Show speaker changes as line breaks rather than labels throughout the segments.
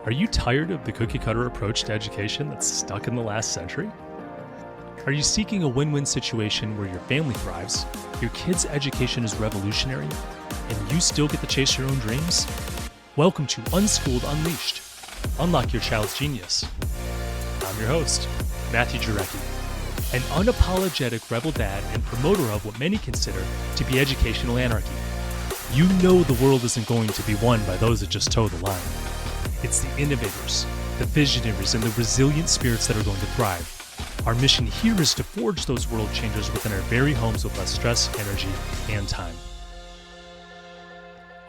Are you tired of the cookie-cutter approach to education that's stuck in the last century? Are you seeking a win-win situation where your family thrives, your kid's education is revolutionary, and you still get to chase your own dreams? Welcome to Unschooled Unleashed. Unlock your child's genius. I'm your host, Matthew Jarecki, an unapologetic rebel dad and promoter of what many consider to be educational anarchy. You know the world isn't going to be won by those that just toe the line. It's the innovators, the visionaries, and the resilient spirits that are going to thrive. Our mission here is to forge those world changers within our very homes with less stress, energy, and time.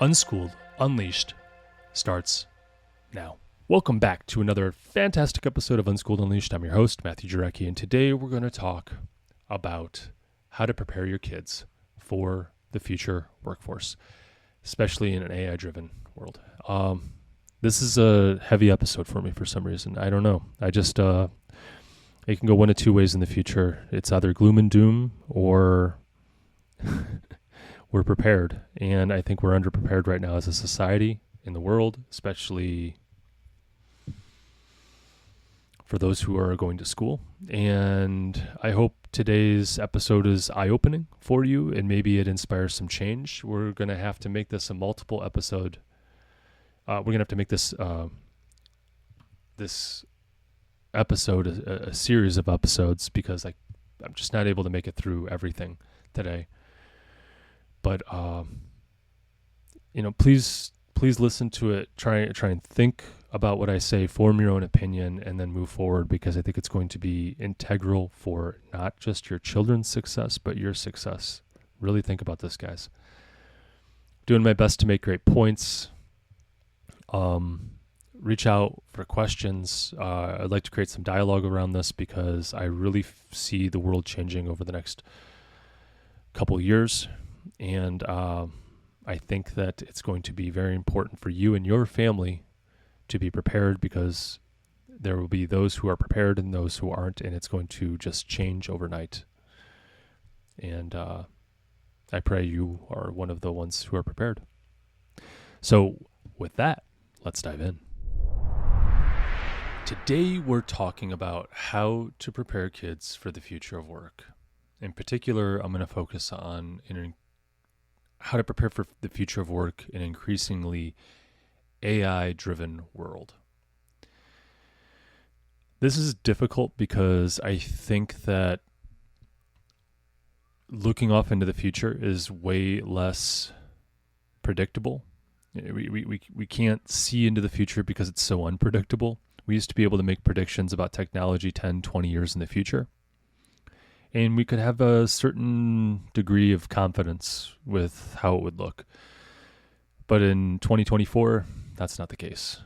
Unschooled Unleashed starts now. Welcome back to another fantastic episode of Unschooled Unleashed. I'm your host, Matthew Jarecki, and today we're going to talk about how to prepare your kids for the future workforce, especially in an AI-driven world. This is a heavy episode for me for some reason. I don't know. It can go one of two ways in the future. It's either gloom and doom or we're prepared. And I think we're underprepared right now as a society in the world, especially for those who are going to school. And I hope today's episode is eye-opening for you and maybe it inspires some change. We're going to have to make this a multiple episode. We're going to have to make this this episode a series of episodes because I'm just not able to make it through everything today. But please listen to it. Try and think about what I say, form your own opinion, and then move forward because I think it's going to be integral for not just your children's success, but your success. Really think about this, guys. Doing my best to make great points. Reach out for questions. I'd like to create some dialogue around this because I really see the world changing over the next couple years. And I think that it's going to be very important for you and your family to be prepared because there will be those who are prepared and those who aren't, and it's going to just change overnight. And I pray you are one of the ones who are prepared. So with that, let's dive in. Today, we're talking about how to prepare kids for the future of work. In particular, I'm going to focus on how to prepare for the future of work in an increasingly AI-driven world. This is difficult because I think that looking off into the future is way less predictable. We can't see into the future because it's so unpredictable. We used to be able to make predictions about technology 10, 20 years in the future. And we could have a certain degree of confidence with how it would look. But in 2024, that's not the case.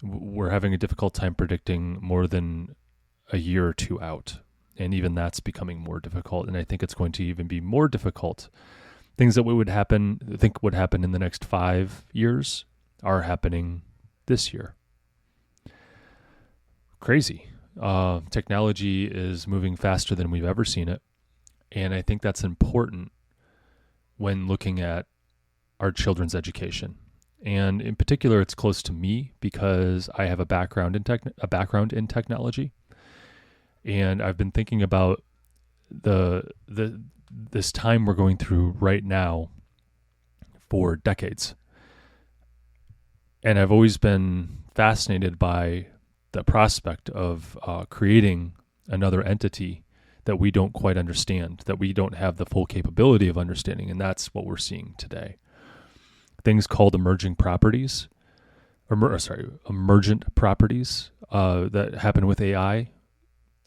We're having a difficult time predicting more than a year or two out. And even that's becoming more difficult. And I think it's going to even be more difficult. Things that would happen in the next 5 years are happening this year. Crazy. Technology is moving faster than we've ever seen it. And I think that's important when looking at our children's education. And in particular, it's close to me because I have a background in technology. And I've been thinking about this time we're going through right now for decades. And I've always been fascinated by the prospect of creating another entity that we don't quite understand, that we don't have the full capability of understanding. And that's what we're seeing today. Things called emergent properties that happen with AI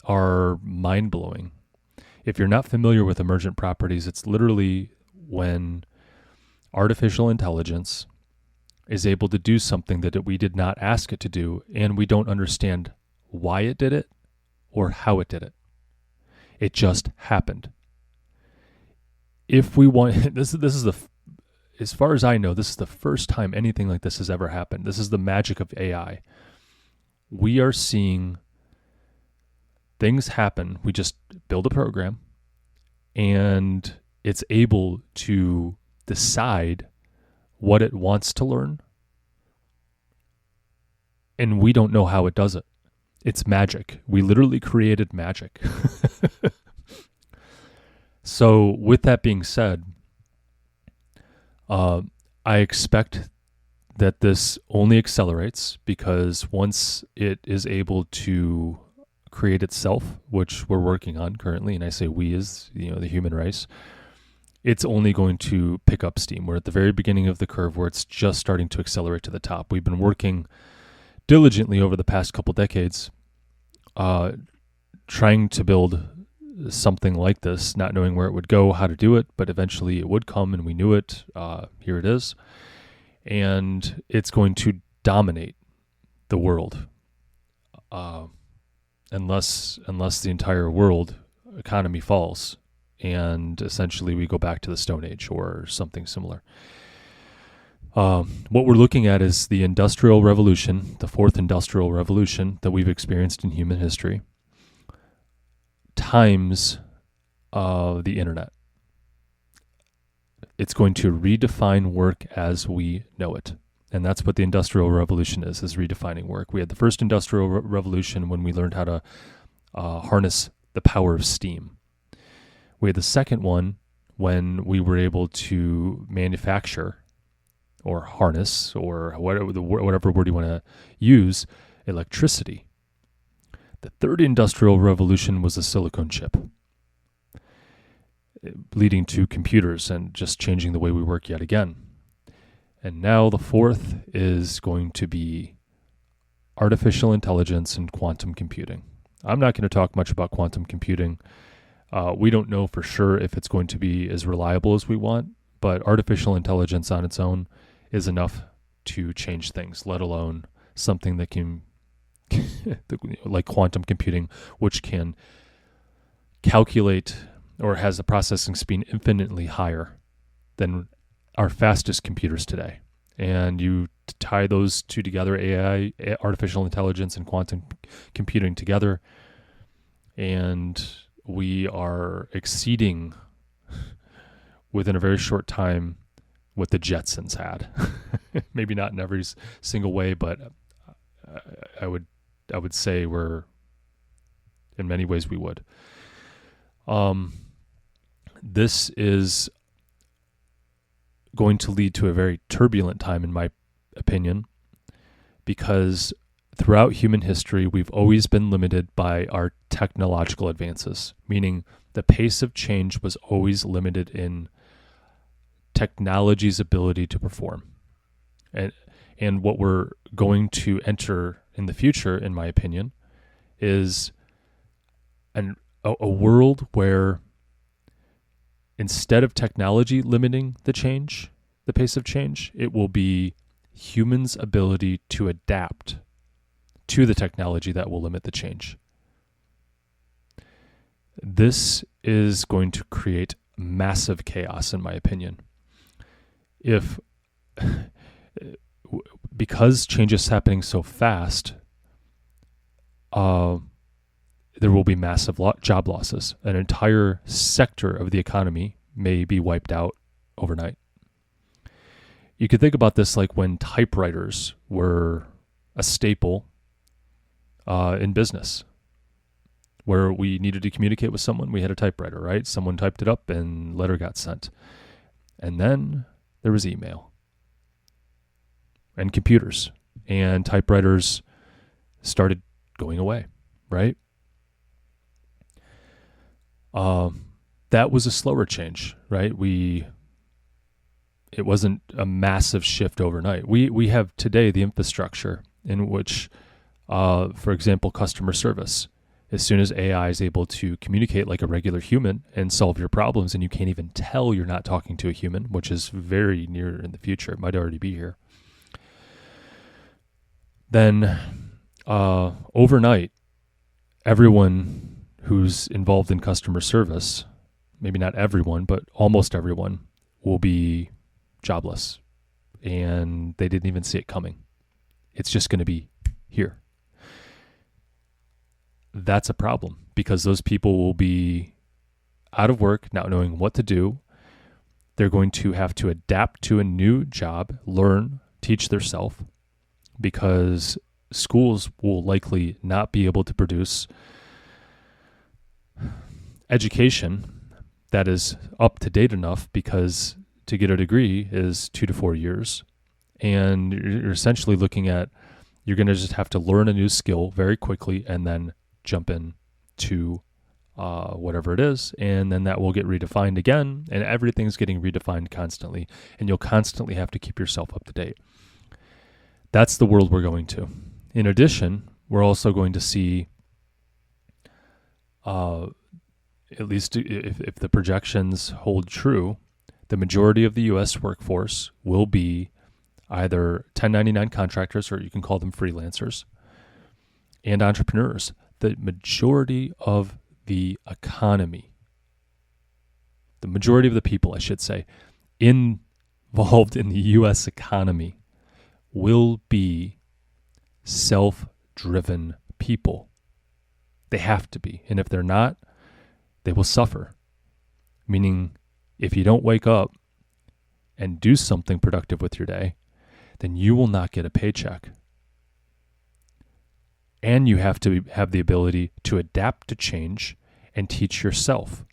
are mind-blowing. If you're not familiar with emergent properties, it's literally when artificial intelligence is able to do something that we did not ask it to do, and we don't understand why it did it or how it did it. It just happened. If we want, this is as far as I know, this is the first time anything like this has ever happened. This is the magic of AI. We are seeing things happen. We just build a program, and it's able to decide what it wants to learn And we don't know how it does it. It's magic. We literally created magic. So with that being said, I expect that this only accelerates, because once it is able to create itself, which we're working on currently, and I say we as the human race, it's only going to pick up steam. We're at the very beginning of the curve where it's just starting to accelerate to the top. We've been working diligently over the past couple decades, trying to build something like this, not knowing where it would go, how to do it, but eventually it would come, and we knew it. Here it is. And it's going to dominate the world, unless the entire world economy falls, and essentially we go back to the Stone Age or something similar. What we're looking at is the Industrial Revolution, the fourth Industrial Revolution that we've experienced in human history, times the internet. It's going to redefine work as we know it. And that's what the Industrial Revolution is redefining work. We had the first Industrial Revolution when we learned how to harness the power of steam. We had the second one when we were able to manufacture or harness, or whatever word you want to use, electricity. The third Industrial Revolution was the silicon chip, leading to computers and just changing the way we work yet again. And now the fourth is going to be artificial intelligence and quantum computing. I'm not going to talk much about quantum computing. We don't know for sure if it's going to be as reliable as we want, but artificial intelligence on its own is enough to change things, let alone something that can, like quantum computing, which can calculate or has a processing speed infinitely higher than our fastest computers today. And you tie those two together, AI, artificial intelligence, and quantum computing together, and we are exceeding within a very short time what the Jetsons had. Maybe not in every single way, but I would say we're, in many ways we would. This is going to lead to a very turbulent time, in my opinion, because throughout human history, we've always been limited by our technological advances, meaning the pace of change was always limited in technology's ability to perform. And what we're going to enter in the future, in my opinion, is a world where instead of technology limiting the pace of change, it will be humans' ability to adapt to the technology that will limit the change. This is going to create massive chaos, in my opinion. Because change is happening so fast, there will be massive job losses. An entire sector of the economy may be wiped out overnight. You could think about this like when typewriters were a staple in business, where we needed to communicate with someone. We had a typewriter, right? Someone typed it up and letter got sent. And then there was email and computers, and typewriters started going away, right? That was a slower change, right? It wasn't a massive shift overnight. We have today the infrastructure in which, for example, customer service. As soon as AI is able to communicate like a regular human and solve your problems, and you can't even tell you're not talking to a human, which is very near in the future. It might already be here. Then overnight, everyone who's involved in customer service, maybe not everyone, but almost everyone, will be jobless. And they didn't even see it coming. It's just going to be here. That's a problem, because those people will be out of work, not knowing what to do. They're going to have to adapt to a new job, learn, teach themselves, because schools will likely not be able to produce education that is up to date enough, because to get a degree is 2 to 4 years. And you're essentially looking at, you're going to just have to learn a new skill very quickly and then jump in to whatever it is. And then that will get redefined again. And everything's getting redefined constantly. And you'll constantly have to keep yourself up to date. That's the world we're going to. In addition, we're also going to see, at least if the projections hold true, the majority of the U.S. workforce will be either 1099 contractors, or you can call them freelancers, and entrepreneurs. The majority of the economy, the majority of the people, I should say, involved in the U.S. economy will be self-driven people. They have to be. And if they're not, they will suffer. Meaning, if you don't wake up and do something productive with your day, then you will not get a paycheck. And you have to have the ability to adapt to change and teach yourself.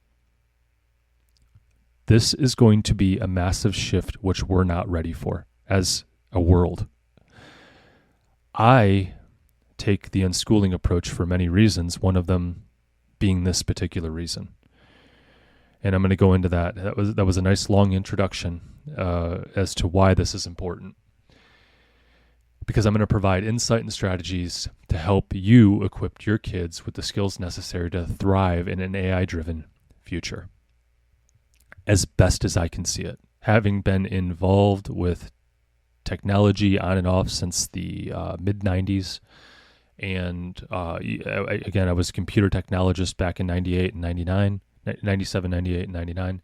This is going to be a massive shift which we're not ready for as a world. I take the unschooling approach for many reasons, one of them being this particular reason. And I'm going to go into that. That was a nice long introduction as to why this is important. Because I'm going to provide insight and strategies to help you equip your kids with the skills necessary to thrive in an AI-driven future, as best as I can see it. Having been involved with technology on and off since the mid-90s, and again, I was a computer technologist back in 98 and 99, 97, 98, and 99.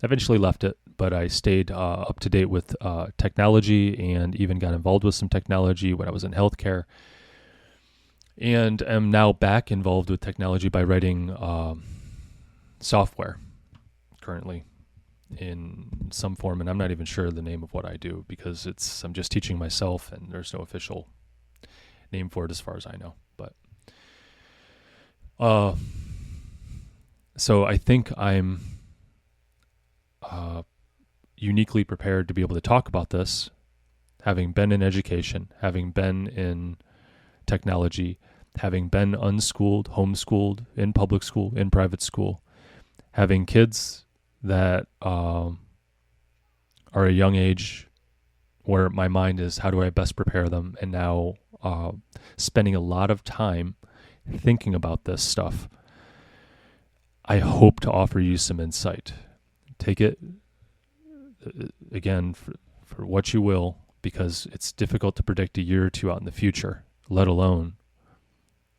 I eventually left it, but I stayed up to date with technology, and even got involved with some technology when I was in healthcare. And am now back involved with technology by writing software currently in some form. And I'm not even sure the name of what I do, because I'm just teaching myself, and there's no official name for it as far as I know. But so I think I'm uniquely prepared to be able to talk about this, having been in education, having been in technology, having been unschooled, homeschooled, in public school, in private school, having kids that are a young age where my mind is, how do I best prepare them? And now spending a lot of time thinking about this stuff. I hope to offer you some insight. Take it, again, for what you will, because it's difficult to predict a year or two out in the future, let alone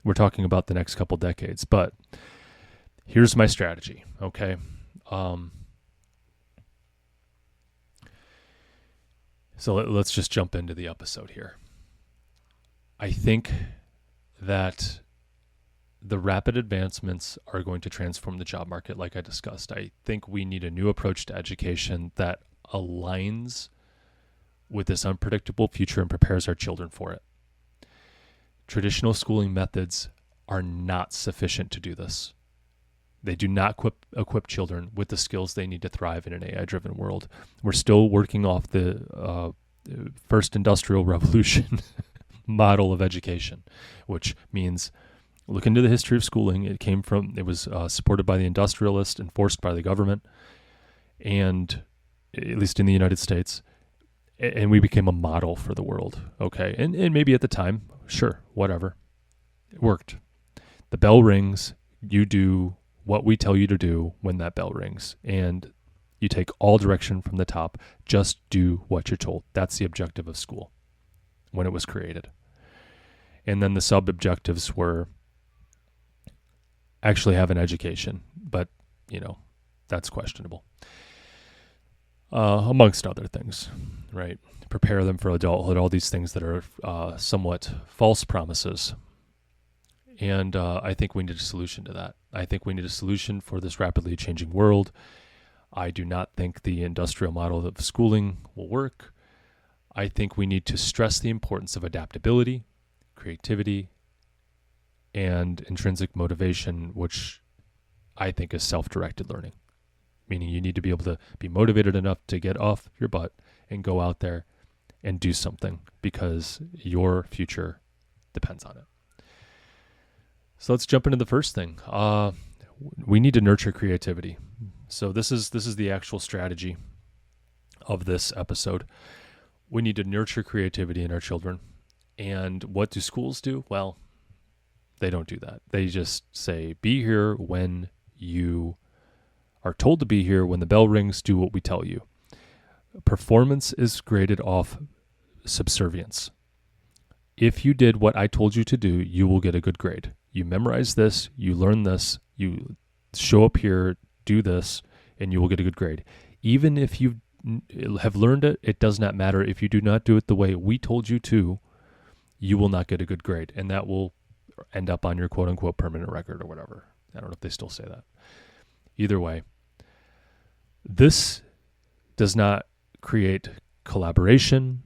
we're talking about the next couple decades. But here's my strategy, okay? So let's just jump into the episode here. I think that the rapid advancements are going to transform the job market, like I discussed. I think we need a new approach to education that aligns with this unpredictable future and prepares our children for it. Traditional schooling methods are not sufficient to do this. They do not equip children with the skills they need to thrive in an AI-driven world. We're still working off the first industrial revolution model of education, which means look into the history of schooling. It was supported by the industrialists, enforced by the government, and at least in the United States, and we became a model for the world. Okay, and maybe at the time, sure, whatever, it worked. The bell rings, you do what we tell you to do when that bell rings, and you take all direction from the top. Just do what you're told. That's the objective of school when it was created. And then the sub-objectives were actually have an education, but, that's questionable. Amongst other things, right? Prepare them for adulthood, all these things that are somewhat false promises. And I think we need a solution to that. I think we need a solution for this rapidly changing world. I do not think the industrial model of schooling will work. I think we need to stress the importance of adaptability, creativity, and intrinsic motivation, which I think is self-directed learning, meaning you need to be able to be motivated enough to get off your butt and go out there and do something because your future depends on it. So let's jump into the first thing. We need to nurture creativity. So this is the actual strategy of this episode. We need to nurture creativity in our children. And what do schools do? Well, they don't do that. They just say, be here when you are told to be here. When the bell rings, do what we tell you. Performance is graded off subservience. If you did what I told you to do, you will get a good grade. You memorize this, you learn this, you show up here, do this, and you will get a good grade. Even if you have learned it, it does not matter. If you do not do it the way we told you to, you will not get a good grade. And that will end up on your quote unquote permanent record or whatever. I don't know if they still say that. Either way, this does not create collaboration,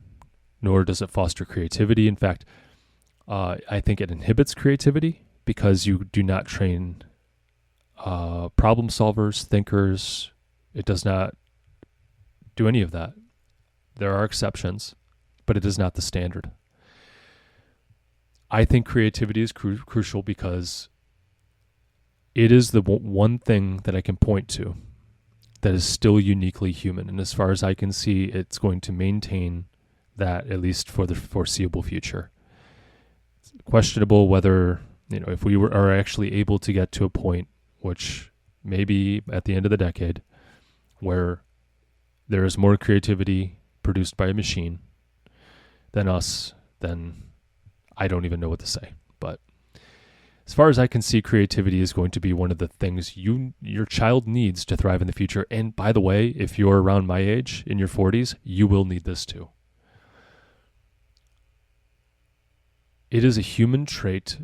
nor does it foster creativity. In fact, I think it inhibits creativity because you do not train problem solvers, thinkers. It does not do any of that. There are exceptions, but it is not the standard. I think creativity is crucial because it is the one thing that I can point to that is still uniquely human. And as far as I can see, it's going to maintain that at least for the foreseeable future. It's questionable whether, if we are actually able to get to a point, which maybe at the end of the decade, where there is more creativity produced by a machine than us, then I don't even know what to say. But as far as I can see, creativity is going to be one of the things your child needs to thrive in the future. And by the way, if you're around my age, in your 40s, you will need this too. It is a human trait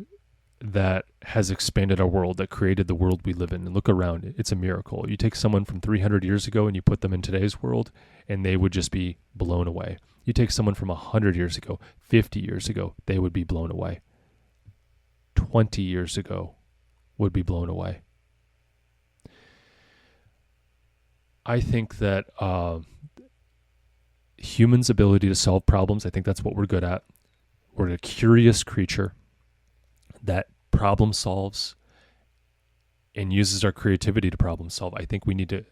that has expanded our world, that created the world we live in. And look around, it's a miracle. You take someone from 300 years ago and you put them in today's world, and they would just be blown away. You take someone from 100 years ago, 50 years ago, they would be blown away. 20 years ago would be blown away. I think that humans' ability to solve problems, I think that's what we're good at. We're a curious creature that problem solves and uses our creativity to problem solve. I think we need to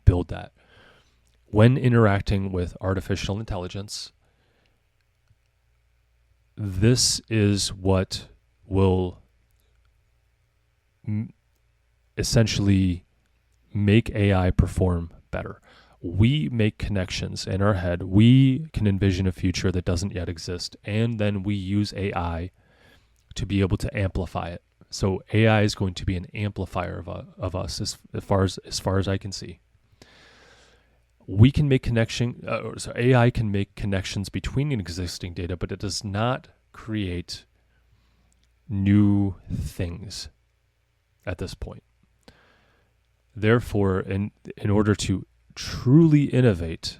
build that. When interacting with artificial intelligence, this is what will essentially make AI perform better. We make connections in our head. We can envision a future that doesn't yet exist, and then we use AI to be able to amplify it. So AI is going to be an amplifier of us as far as I can see. We can make AI can make connections between existing data, but it does not create new things at this point. Therefore, in order to truly innovate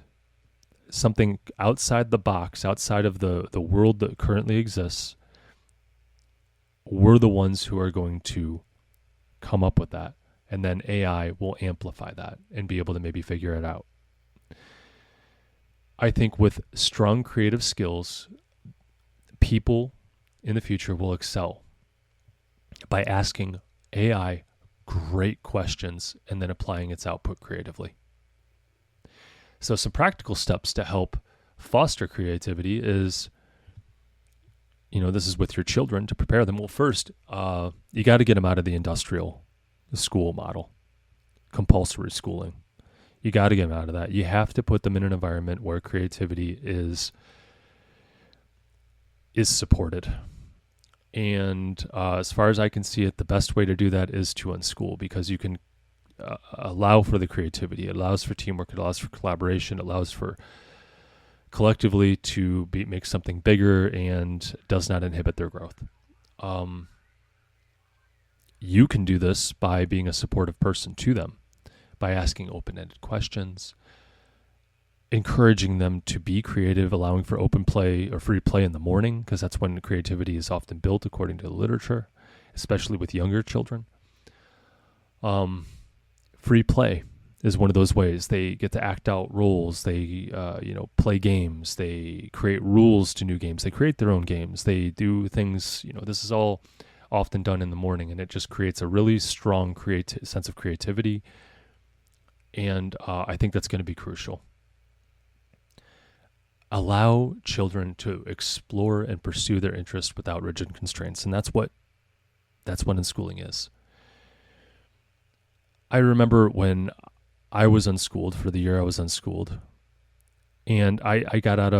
something outside the box, outside of the world that currently exists, we're the ones who are going to come up with that. And then AI will amplify that and be able to maybe figure it out. I think with strong creative skills, people in the future will excel by asking AI great questions and then applying its output creatively. So some practical steps to help foster creativity is, this is with your children to prepare them. Well, first, you got to get them out of the industrial school model, compulsory schooling. You got to get them out of that. You have to put them in an environment where creativity is supported. And as far as I can see it, the best way to do that is to unschool, because you can allow for the creativity. It allows for teamwork. It allows for collaboration. It allows for collectively to make something bigger and does not inhibit their growth. You can do this by being a supportive person to them, by asking open-ended questions, encouraging them to be creative, allowing for open play or free play in the morning, because that's when creativity is often built according to the literature, especially with younger children. Free play is one of those ways. They get to act out roles. They, play games. They create rules to new games. They create their own games. They do things, this is all often done in the morning, and it just creates a really strong sense of creativity. And I think that's going to be crucial. Allow children to explore and pursue their interest without rigid constraints. And that's what unschooling is. I remember when I was unschooled, for the year I was unschooled, and I got out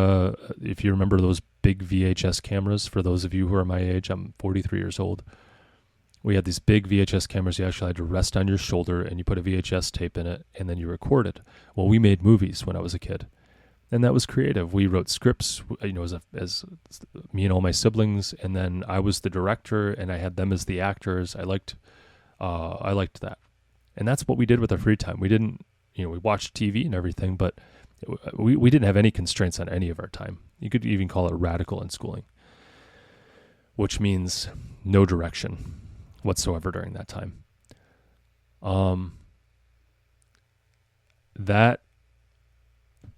if you remember those big VHS cameras, for those of you who are my age, I'm 43 years old. We had these big VHS cameras you actually had to rest on your shoulder, and you put a VHS tape in it, and then you recorded. Well, we made movies when I was a kid. And that was creative. We wrote scripts, as me and all my siblings, and then I was the director, and I had them as the actors. I liked that, and that's what we did with our free time. We didn't, we watched TV and everything, but we didn't have any constraints on any of our time. You could even call it radical unschooling, which means no direction whatsoever during that time. That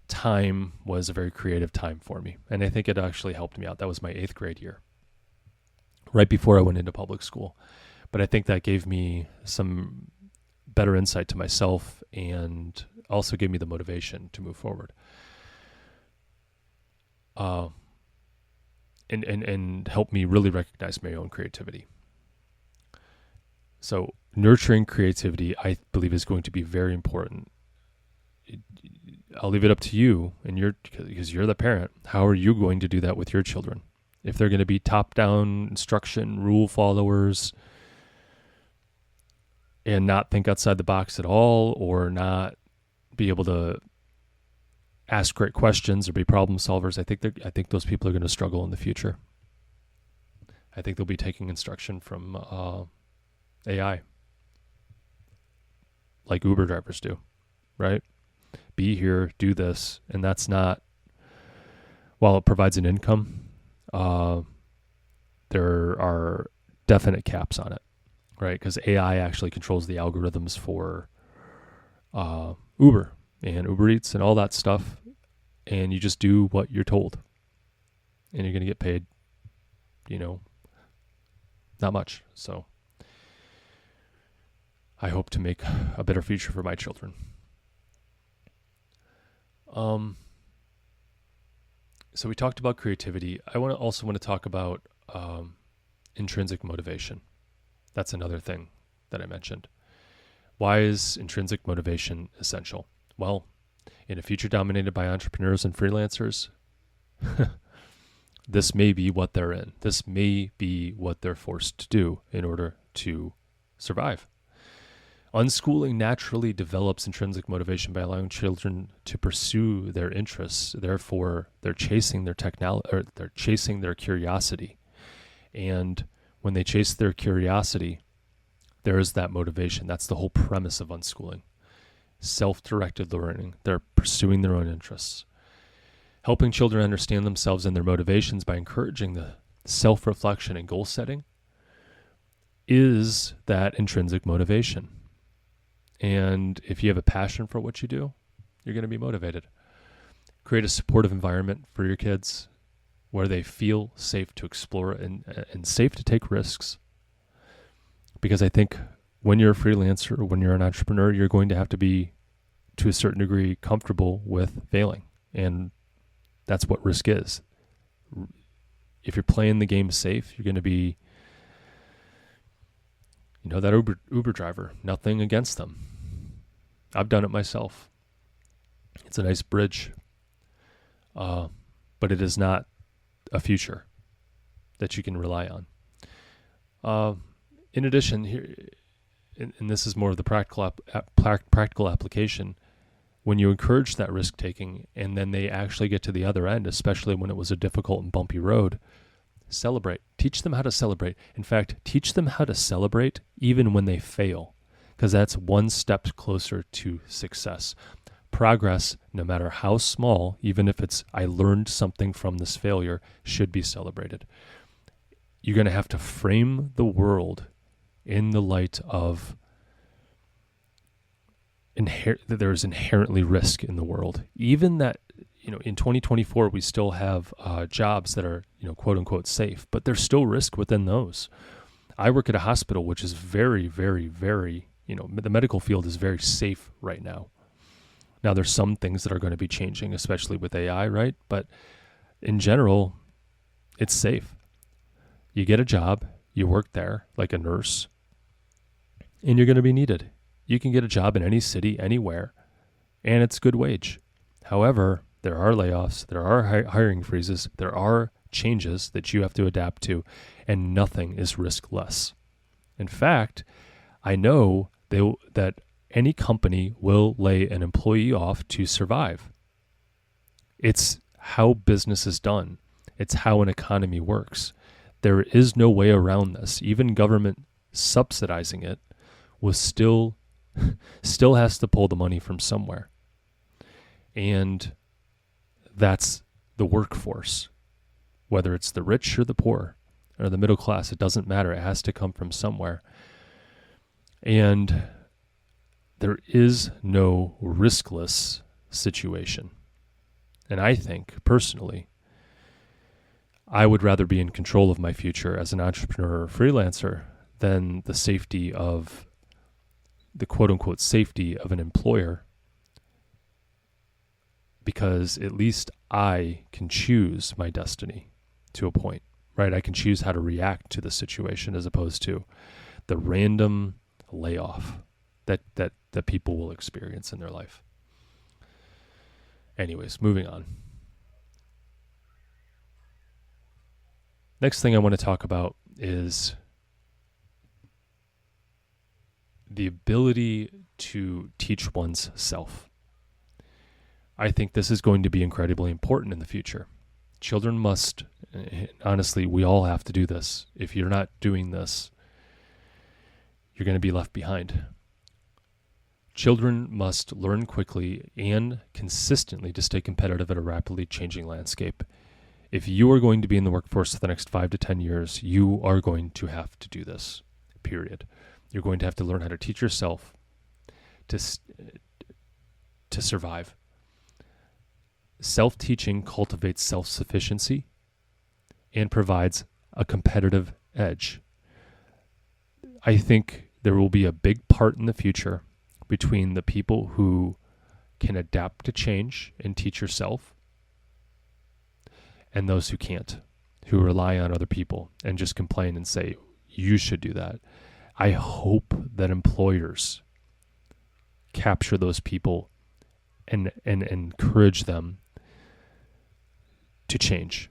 time was a very creative time for me, and I think it actually helped me out. That was my 8th grade year, right before I went into public school. But I think that gave me some better insight to myself, and also gave me the motivation to move forward. And helped me really recognize my own creativity. So nurturing creativity, I believe, is going to be very important. I'll leave it up to you, because you're the parent. How are you going to do that with your children? If they're going to be top-down instruction, rule followers, and not think outside the box at all, or not be able to ask great questions or be problem solvers, I think those people are going to struggle in the future. I think they'll be taking instruction from AI, like Uber drivers do, right? Be here, do this, and that's not, while it provides an income, there are definite caps on it, right? Because AI actually controls the algorithms for Uber and Uber Eats and all that stuff, and you just do what you're told, and you're going to get paid, not much. So I hope to make a better future for my children. So we talked about creativity. I also want to talk about intrinsic motivation. That's another thing that I mentioned. Why is intrinsic motivation essential? Well, in a future dominated by entrepreneurs and freelancers, this may be what they're in. This may be what they're forced to do in order to survive. Unschooling naturally develops intrinsic motivation by allowing children to pursue their interests. Therefore, they're chasing their they're chasing their curiosity. And when they chase their curiosity, there is that motivation. That's the whole premise of unschooling. Self-directed learning. They're pursuing their own interests. Helping children understand themselves and their motivations by encouraging the self-reflection and goal setting is that intrinsic motivation. And if you have a passion for what you do, you're going to be motivated. Create a supportive environment for your kids where they feel safe to explore and safe to take risks. Because I think when you're a freelancer or when you're an entrepreneur, you're going to have to be, to a certain degree, comfortable with failing. And that's what risk is. If you're playing the game safe, you're going to be, that Uber driver. Nothing against them. I've done it myself. It's a nice bridge, but it is not a future that you can rely on. In addition, here, and this is more of the practical application, when you encourage that risk taking, and then they actually get to the other end, especially when it was a difficult and bumpy road, celebrate. Teach them how to celebrate. In fact, teach them how to celebrate even when they fail, because that's one step closer to success. Progress, no matter how small, even if it's I learned something from this failure, should be celebrated. You're going to have to frame the world in the light of that there's inherently risk in the world. Even that, in 2024, we still have jobs that are, quote unquote safe, but there's still risk within those. I work at a hospital, which is very, very, very, the medical field is very safe right now. Now, there's some things that are going to be changing, especially with AI, right? But in general, it's safe. You get a job, you work there like a nurse, and you're going to be needed. You can get a job in any city, anywhere, and it's good wage. However, there are layoffs, there are hiring freezes, there are changes that you have to adapt to, and nothing is riskless. In fact, I know that any company will lay an employee off to survive. It's how business is done. It's how an economy works. There is no way around this. Even government subsidizing it will still has to pull the money from somewhere. And that's the workforce. Whether it's the rich or the poor or the middle class, it doesn't matter. It has to come from somewhere. And there is no riskless situation. And I think, personally, I would rather be in control of my future as an entrepreneur or freelancer than the safety of the quote-unquote safety of an employer, because at least I can choose my destiny to a point, right? I can choose how to react to the situation as opposed to the random layoff that people will experience in their life. Anyways, moving on. Next thing I want to talk about is the ability to teach one's self. I think this is going to be incredibly important in the future. Children must, honestly, we all have to do this. If you're not doing this, you're going to be left behind. Children must learn quickly and consistently to stay competitive at a rapidly changing landscape. If you are going to be in the workforce for the next 5 to 10 years, you are going to have to do this, period. You're going to have to learn how to teach yourself to survive. Self-teaching cultivates self-sufficiency and provides a competitive edge. I think there will be a big part in the future between the people who can adapt to change and teach yourself and those who can't, who rely on other people and just complain and say, you should do that. I hope that employers capture those people and encourage them to change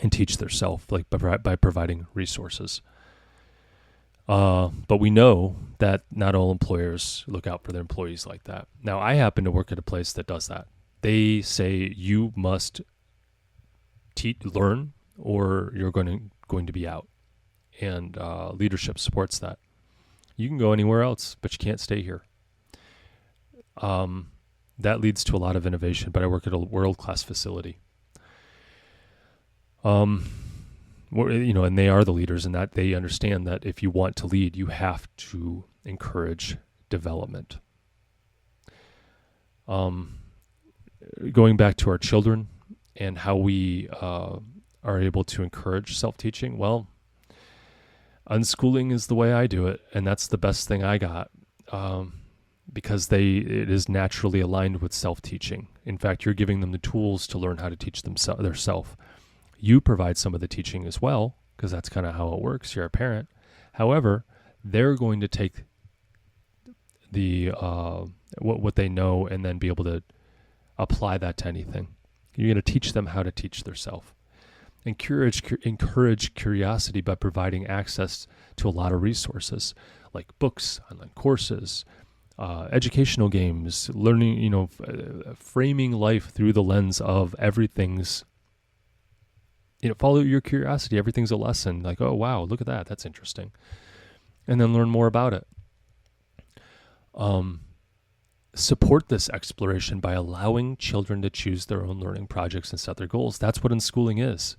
and teach themselves, like by providing resources. But we know that not all employers look out for their employees like that. Now, I happen to work at a place that does that. They say you must learn or you're going to be out. And leadership supports that. You can go anywhere else, but you can't stay here. That leads to a lot of innovation, but I work at a world-class facility. And they are the leaders in that they understand that if you want to lead, you have to encourage development. Going back to our children and how we are able to encourage self-teaching, well, unschooling is the way I do it, and that's the best thing I got, because it is naturally aligned with self-teaching. In fact, you're giving them the tools to learn how to teach themselves. You provide some of the teaching as well, because that's kind of how it works. You're a parent. However, they're going to take the what they know and then be able to apply that to anything. You're going to teach them how to teach themselves. Encourage curiosity by providing access to a lot of resources like books, online courses, educational games, learning, framing life through the lens of everything's, follow your curiosity. Everything's a lesson. Like, oh, wow, look at that. That's interesting. And then learn more about it. support this exploration by allowing children to choose their own learning projects and set their goals. That's what unschooling is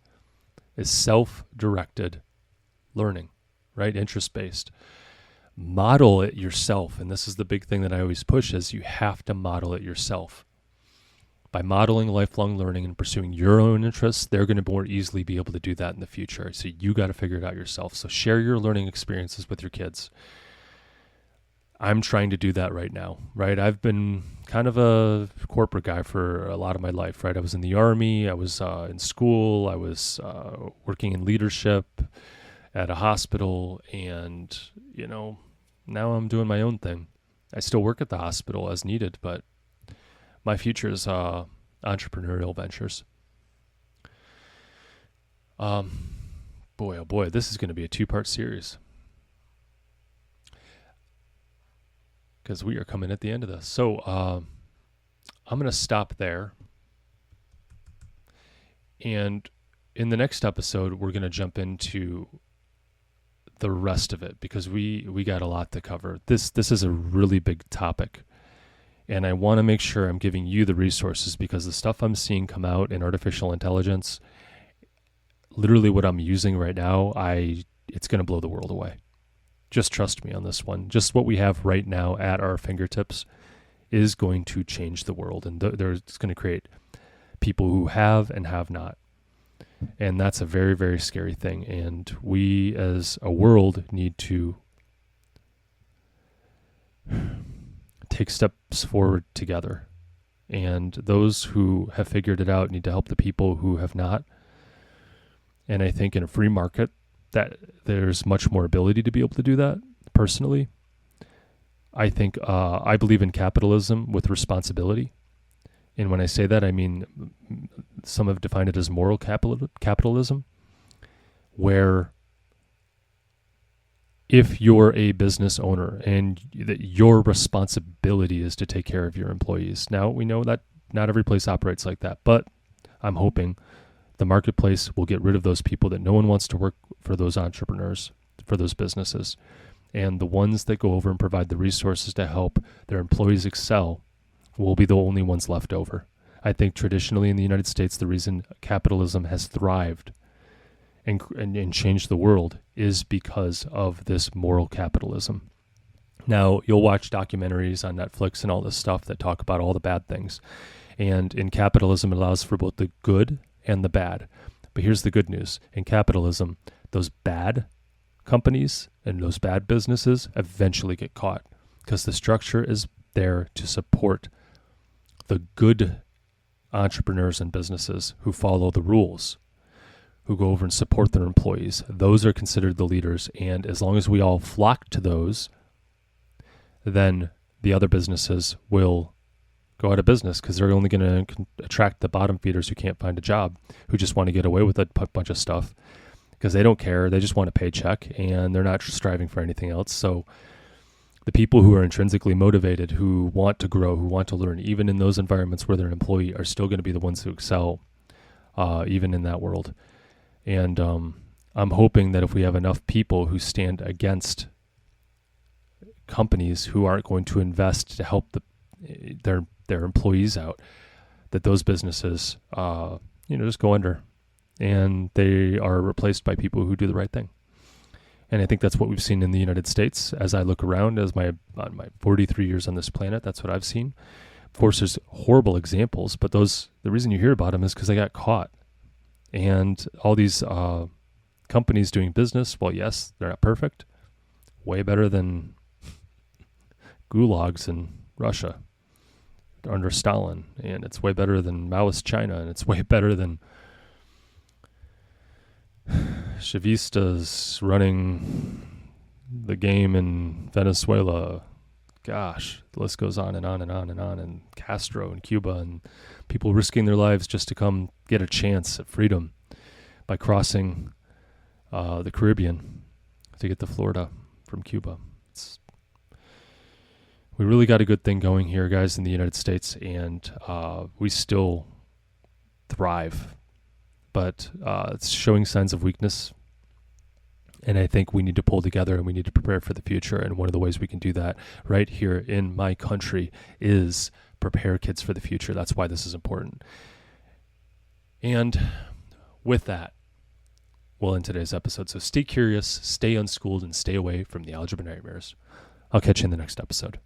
self-directed learning, right? Interest-based. Model it yourself. And this is the big thing that I always push is you have to model it yourself. By modeling lifelong learning and pursuing your own interests, they're going to more easily be able to do that in the future. So you got to figure it out yourself. So share your learning experiences with your kids. I'm trying to do that right now, right? I've been kind of a corporate guy for a lot of my life, right? I was in the Army, I was in school, I was working in leadership at a hospital, and, now I'm doing my own thing. I still work at the hospital as needed, but my future is entrepreneurial ventures. Boy, oh boy, this is going to be a 2-part series. Because we are coming at the end of this. So I'm going to stop there. And in the next episode, we're going to jump into the rest of it because we got a lot to cover. This is a really big topic. And I want to make sure I'm giving you the resources because the stuff I'm seeing come out in artificial intelligence, literally what I'm using right now, it's going to blow the world away. Just trust me on this one. Just what we have right now at our fingertips is going to change the world. And it's going to create people who have and have not. And that's a very, very scary thing. And we as a world need to take steps forward together. And those who have figured it out need to help the people who have not. And I think in a free market, that there's much more ability to be able to do that personally. I think I believe in capitalism with responsibility. And when I say that, I mean some have defined it as moral capitalism, where if you're a business owner and that your responsibility is to take care of your employees. Now, we know that not every place operates like that, but I'm hoping the marketplace will get rid of those people that no one wants to work for, those entrepreneurs, for those businesses. And the ones that go over and provide the resources to help their employees excel will be the only ones left over. I think traditionally in the United States, the reason capitalism has thrived and changed the world is because of this moral capitalism. Now, you'll watch documentaries on Netflix and all this stuff that talk about all the bad things. And in capitalism, it allows for both the good and the bad. But here's the good news. In capitalism, those bad companies and those bad businesses eventually get caught because the structure is there to support the good entrepreneurs and businesses who follow the rules, who go over and support their employees. Those are considered the leaders. And as long as we all flock to those, then the other businesses will go out of business because they're only going to attract the bottom feeders who can't find a job, who just want to get away with a bunch of stuff because they don't care. They just want a paycheck and they're not striving for anything else. So the people who are intrinsically motivated, who want to grow, who want to learn, even in those environments where they're an employee, are still going to be the ones who excel, even in that world. And I'm hoping that if we have enough people who stand against companies who aren't going to invest to help their employees out, that those businesses, just go under, and they are replaced by people who do the right thing. And I think that's what we've seen in the United States. As I look around, on my 43 years on this planet, that's what I've seen. Of course, there's horrible examples, but the reason you hear about them is because they got caught. And all these companies doing business, well, yes, they're not perfect. Way better than gulags in Russia under Stalin, and it's way better than Maoist China, and it's way better than Chavistas running the game in Venezuela. Gosh, the list goes on and on and on and on, and Castro in Cuba, and people risking their lives just to come get a chance at freedom by crossing the Caribbean to get to Florida from Cuba. We really got a good thing going here, guys, in the United States, and we still thrive. But it's showing signs of weakness. And I think we need to pull together and we need to prepare for the future. And one of the ways we can do that right here in my country is prepare kids for the future. That's why this is important. And with that, we'll end today's episode. So stay curious, stay unschooled, and stay away from the algebra nightmares. I'll catch you in the next episode.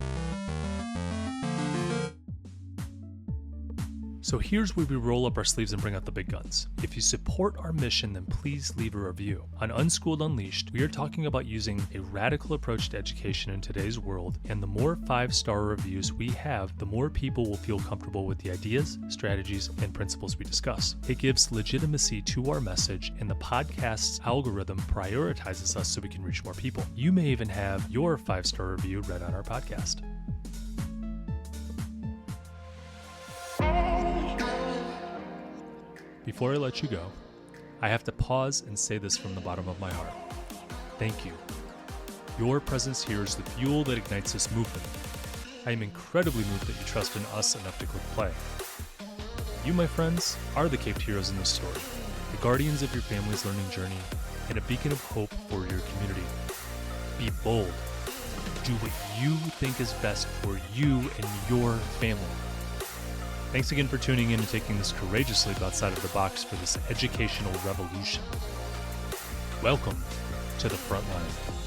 So here's where we roll up our sleeves and bring out the big guns. If you support our mission, then please leave a review. On Unschooled Unleashed, we are talking about using a radical approach to education in today's world, and the more 5-star reviews we have, the more people will feel comfortable with the ideas, strategies, and principles we discuss. It gives legitimacy to our message, and the podcast's algorithm prioritizes us so we can reach more people. You may even have your 5-star review read on our podcast. Before I let you go, I have to pause and say this from the bottom of my heart. Thank you. Your presence here is the fuel that ignites this movement. I am incredibly moved that you trust in us enough to click play. You, my friends, are the caped heroes in this story, the guardians of your family's learning journey, and a beacon of hope for your community. Be bold. Do what you think is best for you and your family. Thanks again for tuning in and taking this courageous leap outside of the box for this educational revolution. Welcome to the front line.